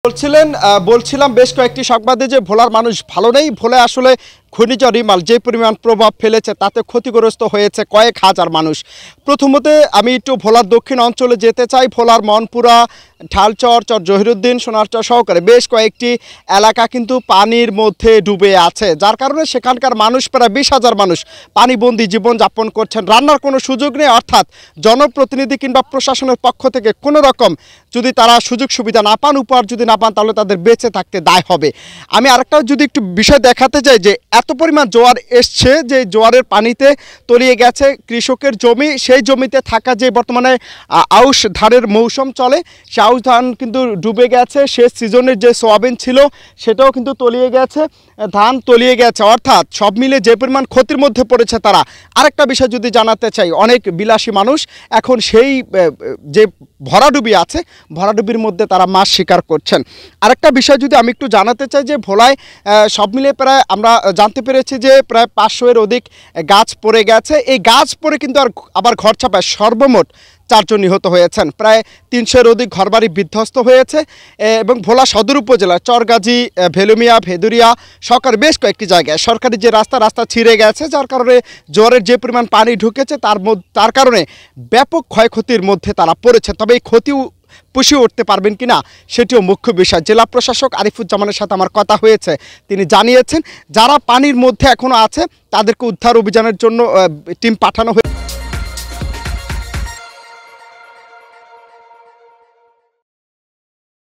বলছিলাম বেশ কয়েকটি সংবাদে যে ভোলার মানুষ ভালো নেই। ভোলে আসলে ঘূর্ণিঝড় রিমাল যে পরিমাণ প্রভাব ফেলেছে তাতে ক্ষতিগ্রস্ত হয়েছে কয়েক হাজার মানুষ। প্রথমত আমি একটু ভোলার দক্ষিণ অঞ্চলে যেতে চাই। ভোলার মনপুরা, ঢালচর, চর জহিরুদ্দিন, সোনারচর সহকারে বেশ কয়েকটি এলাকা কিন্তু পানির মধ্যে ডুবে আছে, যার কারণে সেখানকার মানুষ প্রায় 20,000 মানুষ পানিবন্দী জীবনযাপন করছেন। রান্নার কোনো সুযোগ নেই, অর্থাৎ জনপ্রতিনিধি কিংবা প্রশাসনের পক্ষ থেকে কোনো রকম যদি তারা সুযোগ সুবিধা না পান, উপহার যদি না পান, তাহলে তাদের বেঁচে থাকতে দায় হবে। আমি আরেকটা যদি একটু বিষয় দেখাতে চাই যে এত পরিমাণ জোয়ার এসছে যে জোয়ারের পানিতে তলিয়ে গেছে কৃষকের জমি। সেই জমিতে থাকা যে বর্তমানে আউশ ধানের মৌসুম চলে, সে আউশ ধান কিন্তু ডুবে গেছে। শেষ সিজনের যে সোয়াবিন ছিল সেটাও কিন্তু তলিয়ে গেছে, ধান তলিয়ে গেছে। অর্থাৎ সব মিলে যে পরিমাণ ক্ষতির মধ্যে পড়েছে তারা। আরেকটা বিষয় যদি জানাতে চাই, অনেক বিলাসী মানুষ এখন সেই যে ভরাডুবি আছে, ভরাডুবির মধ্যে তারা মাছ শিকার করছেন। আরেকটা বিষয় যদি আমি একটু জানাতে চাই যে ভোলায় সব মিলে প্রায় আমরা জানতে পেরেছি যে প্রায় 500-এর অধিক গাছ পড়ে গেছে। এই গাছ পড়ে কিন্তু আবার ঘর ছাপায় সর্বমোট 4 জন নিহত হয়েছেন। প্রায় 300-এর অধিক ঘরবাড়ি বিধ্বস্ত হয়েছে এবং ভোলা সদর উপজেলার চরগাজী, ভেলুমিয়া, ভেদুরিয়া সরকার বেশ কয়েকটি জায়গায় সরকারি যে রাস্তা ছিঁড়ে গেছে, যার কারণে জোয়ারের যে পরিমাণ পানি ঢুকেছে তার কারণে ব্যাপক ক্ষয়ক্ষতির মধ্যে তারা পড়েছে। তবে এই ক্ষতি পুষিয়ে উঠতে পারবেন কিনা সেটিও মুখ্য বিষয়। জেলা প্রশাসক আরিফুজ্জামানের সাথে আমার কথা হয়েছে, তিনি জানিয়েছেন যারা পানির মধ্যে এখনও আছে তাদেরকে উদ্ধার অভিযানের জন্য টিম পাঠানো হয়েছে।